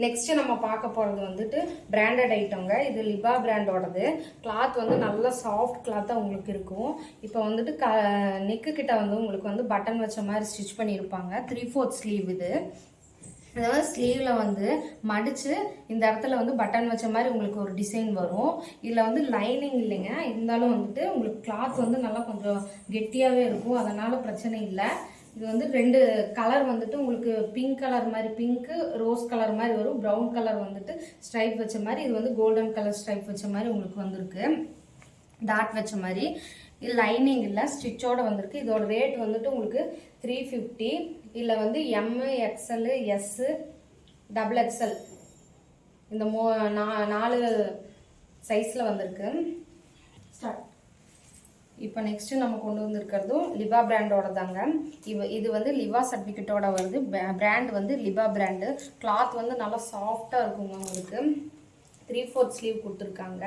Next நம்ம பார்க்க போகிறது வந்துட்டு பிராண்டட் ஐட்டங்க. இது லிபா பிராண்டோடது. கிளாத் வந்து நல்ல சாஃப்ட் கிளாத்தாக உங்களுக்கு இருக்கும். இப்போ வந்துட்டு நெக்கு கிட்ட வந்து உங்களுக்கு வந்து பட்டன் வச்ச மாதிரி ஸ்டிச் பண்ணியிருப்பாங்க. 3/4 ஸ்லீவ் இது. அதாவது ஸ்லீவில் வந்து மடித்து இந்த இடத்துல வந்து பட்டன் வச்ச மாதிரி உங்களுக்கு ஒரு டிசைன் வரும். இதில் வந்து லைனிங் இல்லைங்க, இருந்தாலும் வந்துட்டு உங்களுக்கு கிளாத் வந்து நல்லா கொஞ்சம் கெட்டியாகவே இருக்கும். அதனால் பிரச்சனை இல்லை. இது வந்து 2 கலர் வந்துட்டு உங்களுக்கு பிங்க் கலர் மாதிரி, பிங்க்கு ரோஸ் கலர் மாதிரி வரும். ப்ரௌன் கலர் வந்துட்டு ஸ்ட்ரைப் வச்ச மாதிரி, இது வந்து கோல்டன் கலர் ஸ்ட்ரைப் வச்ச மாதிரி உங்களுக்கு வந்திருக்கு. டாட் வச்ச மாதிரி. இது லைனிங் இல்லை, ஸ்டிச்சோட வந்திருக்கு. இதோட ரேட் வந்துட்டு உங்களுக்கு 350. இதில் வந்து எம், எக்ஸ்எல், எஸ், XXL இந்த 4 சைஸில் வந்திருக்கு. ஸ்டார்ட். இப்போ நெக்ஸ்ட்டு நம்ம கொண்டு வந்திருக்கிறதும் லிபா பிராண்டோட தாங்க. இது வந்து லிபா சர்டிஃபிகேட்டோட வருது. பிராண்ட் வந்து லிபா பிராண்டு. கிளாத் வந்து நல்லா சாஃப்டாக இருக்குங்க. உங்களுக்கு 3/4 ஸ்லீவ் கொடுத்துருக்காங்க.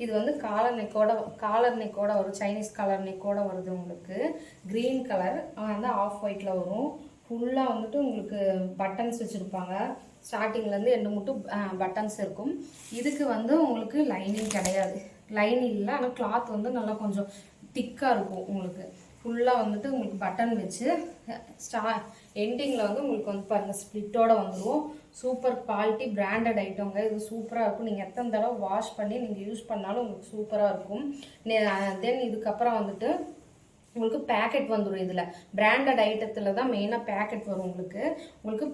இது வந்து காலர் நெக்கோட வரும். சைனீஸ் காலர் நெக்கோட வருது. உங்களுக்கு க்ரீன் கலர் வந்து ஆஃப் ஒயிட்டில் வரும். ஃபுல்லாக வந்துட்டு உங்களுக்கு பட்டன்ஸ் வச்சுருப்பாங்க. ஸ்டார்டிங்லேருந்து எண்டு மட்டும் பட்டன்ஸ் இருக்கும். இதுக்கு வந்து உங்களுக்கு லைனிங் கிடையாது. லைனிங் இல்லை, ஆனால் கிளாத் வந்து நல்லா கொஞ்சம் திக்காக இருக்கும். உங்களுக்கு ஃபுல்லாக வந்துட்டு உங்களுக்கு பட்டன் வச்சு எண்டிங்கில் வந்து உங்களுக்கு வந்து பாருங்கள் ஸ்ப்ளிட்டோடு வந்துடும். சூப்பர் குவாலிட்டி பிராண்டட் ஐட்டங்க. இது சூப்பராக இருக்கும். நீங்கள் எத்தனை தடவை வாஷ் பண்ணி நீங்கள் யூஸ் பண்ணாலும் உங்களுக்கு சூப்பராக இருக்கும். தென் இதுக்கப்புறம் வந்துட்டு உங்களுக்கு பேக்கெட் வந்துடும். இதில் பிராண்டட் ஐட்டத்தில் தான் மெயினாக பேக்கெட் வரும். உங்களுக்கு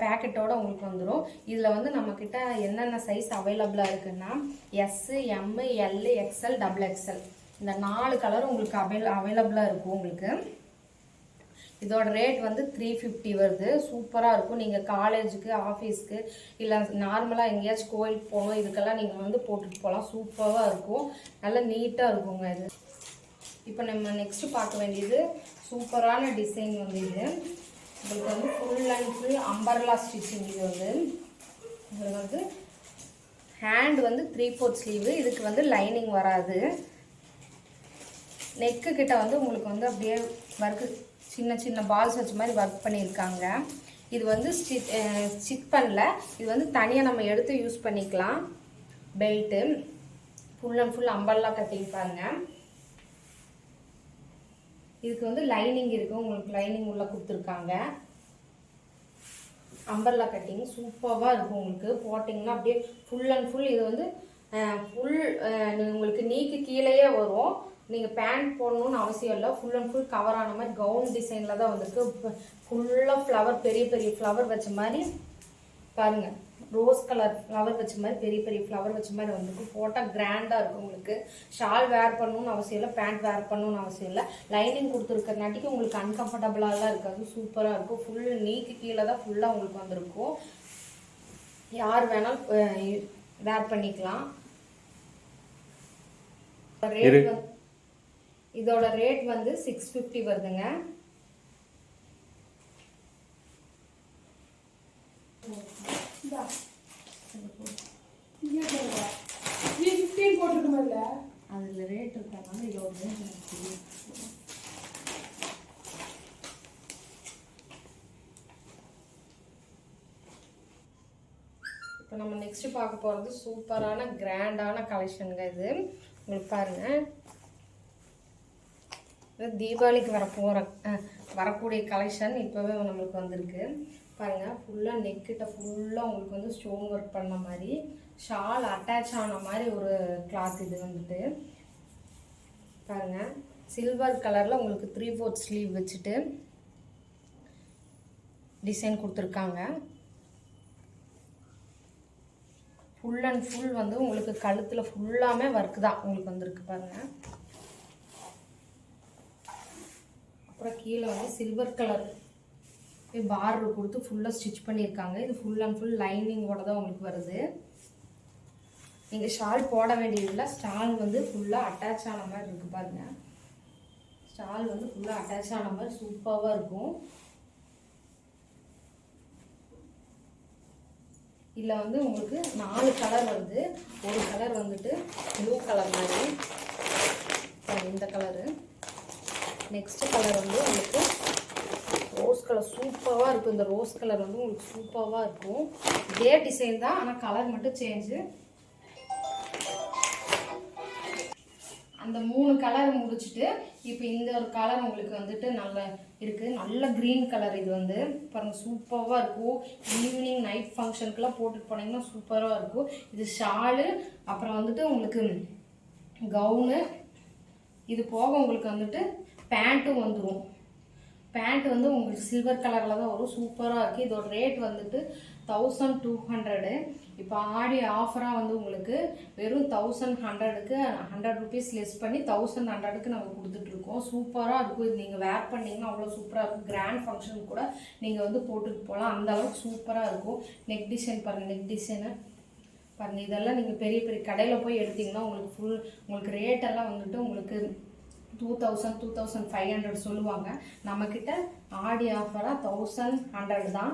பேக்கெட்டோட உங்களுக்கு வந்துடும். இதில் வந்து நம்மக்கிட்ட என்னென்ன சைஸ் அவைலபிளாக இருக்குன்னா S, M, L, XL, XXL இந்த 4 கலரும் உங்களுக்கு அவைலபிளாக இருக்கும். உங்களுக்கு இதோட ரேட் வந்து 350 வருது. சூப்பராக இருக்கும். நீங்கள் காலேஜுக்கு, ஆஃபீஸ்க்கு, இல்லை நார்மலாக எங்கேயாச்சும் கோயிலுக்கு போகணும், இதுக்கெல்லாம் நீங்கள் வந்து போட்டுட்டு போகலாம். சூப்பராக இருக்கும். நல்லா நீட்டாக இருக்குங்க இது. இப்போ நம்ம நெக்ஸ்ட்டு பார்க்க வேண்டியது சூப்பரான டிசைன் வந்து இது. உங்களுக்கு வந்து full and full umbrella stitching. இது வந்து உங்களுக்கு வந்து ஹேண்ட் வந்து 3/4 ஸ்லீவு. இதுக்கு வந்து லைனிங் வராது. நெக்கு கிட்ட வந்து உங்களுக்கு வந்து அப்படியே ஒர்க்கு சின்ன சின்ன பால்ஸ் வச்ச மாதிரி ஒர்க் பண்ணியிருக்காங்க. இது வந்து ஸ்டிச் பண்ணல. இது வந்து தனியாக நம்ம எடுத்து யூஸ் பண்ணிக்கலாம். Belt full and full umbrella cutting பாருங்க. இதுக்கு வந்து லைனிங் இருக்குது. உங்களுக்கு லைனிங் உள்ள கொடுத்துருக்காங்க. அம்பர்லா கட்டிங் சூப்பராக இருக்கும். உங்களுக்கு போட்டிங்கன்னா அப்படியே ஃபுல் அண்ட் ஃபுல் இது வந்து உங்களுக்கு நீக்கு கீழேயே வரும். நீங்கள் பேண்ட் போடணும்னு அவசியம் இல்லை. ஃபுல் அண்ட் ஃபுல் கவர் ஆன மாதிரி கவுன் டிசைனில் தான் வந்திருக்கு. ஃபுல்லாக ஃப்ளவர், பெரிய பெரிய ஃப்ளவர் வச்ச மாதிரி பாருங்கள். ரோஸ் கலர் ஃப்ளவர் வச்ச மாதிரி, பெரிய பெரிய ஃப்ளவர் வச்ச மாதிரி வந்திருக்கு. போட்டால் கிராண்டாக இருக்கும். உங்களுக்கு ஷால் வேர் பண்ணணும்னு அவசியம் இல்லை, பேண்ட் வேர் பண்ணணும்னு அவசியம் இல்லை. லைனிங் கொடுத்துருக்கறனாட்டிக்கு உங்களுக்கு அன்கம்ஃபர்டபுளாலாம் இருக்காது. சூப்பராக இருக்கும். ஃபுல் நீக்கு கீழே தான் ஃபுல்லாக உங்களுக்கு வந்திருக்கும். யார் வேணாலும் வேர் பண்ணிக்கலாம். இதோட ரேட் வந்து 650 வருதுங்க. அதுல ரேட் இருக்காங்க. இதோட இப்போ நம்ம நெக்ஸ்ட் பார்க்க போகிறது சூப்பரான கிராண்டான கலெக்ஷனுங்க. இது உங்களுக்கு பாருங்கள், தீபாவளிக்கு வரக்கூடிய கலெக்ஷன் இப்போவே நம்மளுக்கு வந்திருக்கு பாருங்கள். ஃபுல்லாக நெக்கிட்ட ஃபுல்லாக உங்களுக்கு வந்து ஸ்டோன் ஒர்க் பண்ண மாதிரி, ஷால் அட்டாச் ஆன மாதிரி ஒரு கிளாத். இது வந்துட்டு பாருங்கள் சில்வர் கலரில் உங்களுக்கு 3/4 ஸ்லீவ் வச்சுட்டு டிசைன் கொடுத்துருக்காங்க. ஃபுல் அண்ட் ஃபுல் வந்து உங்களுக்கு கழுத்தில் ஃபுல்லாமே ஒர்க் தான் உங்களுக்கு வந்திருக்கு பாருங்கள். அப்புறம் கீழே வந்து சில்வர் கலர் பார்டர் கொடுத்து ஃபுல்லாக ஸ்டிச் பண்ணியிருக்காங்க. இது ஃபுல் அண்ட் ஃபுல் லைனிங்கோட தான் உங்களுக்கு வருது. நீங்கள் ஷால் போட வேண்டியதில்லை. ஸ்டால் வந்து ஃபுல்லாக அட்டாச் ஆன மாதிரி இருக்குது பாருங்கள். ஸ்டால் வந்து ஃபுல்லாக அட்டாச் ஆன மாதிரி சூப்பராக இருக்கும். இதில் வந்து உங்களுக்கு 4 கலர் வருது. ஒரு கலர் வந்துட்டு ப்ளூ கலர் மாதிரி, இந்த கலரு. நெக்ஸ்ட் கலர் வந்து உங்களுக்கு ரோஸ் கலர் சூப்பராக இருக்கும். இந்த ரோஸ் கலர் வந்து உங்களுக்கு சூப்பராக இருக்கும். இதே டிசைன் தான், ஆனால் கலர் மட்டும் சேஞ்சு. அந்த 3 கலர் முடிச்சுட்டு இப்போ இந்த ஒரு கலர் உங்களுக்கு வந்துட்டு நல்லா இருக்குது. நல்ல க்ரீன் கலர். இது வந்து பாருங்கள் சூப்பராக இருக்கும். ஈவினிங் நைட் ஃபங்க்ஷனுக்குலாம் போட்டுட்டு போனீங்கன்னா சூப்பராக இருக்கும். இது ஷாலு, அப்புறம் வந்துட்டு உங்களுக்கு கவுனு. இது போக உங்களுக்கு வந்துட்டு பேண்ட்டும் வந்துடும். பேண்ட் வந்து உங்களுக்கு சில்வர் கலரில் தான் வரும். சூப்பராக இருக்குது. இதோட ரேட் வந்துட்டு 1200. இப்போ ஆடி ஆஃபராக வந்து உங்களுக்கு வெறும் 1100க்கு 100 ருபீஸ் லெஸ் பண்ணி 1100க்கு நம்ம கொடுத்துட்ருக்கோம். சூப்பராக இருக்கும். இது நீங்கள் வேர் பண்ணிங்கன்னா அவ்வளோ சூப்பராக இருக்கும். கிராண்ட் ஃபங்க்ஷன் கூட நீங்கள் வந்து போட்டுட்டு போகலாம். அந்த அளவுக்கு சூப்பராக இருக்கும். நெக் டிசைன் பாருங்கள், நெக் டிசைனு பாருங்கள். இதெல்லாம் நீங்கள் பெரிய பெரிய கடையில் போய் எடுத்திங்கன்னா உங்களுக்கு ரேட்டெல்லாம் வந்துட்டு உங்களுக்கு 2000 2500 சொல்லுவாங்க. நம்மக்கிட்ட ஆடி ஆஃபராக 1100 தான்.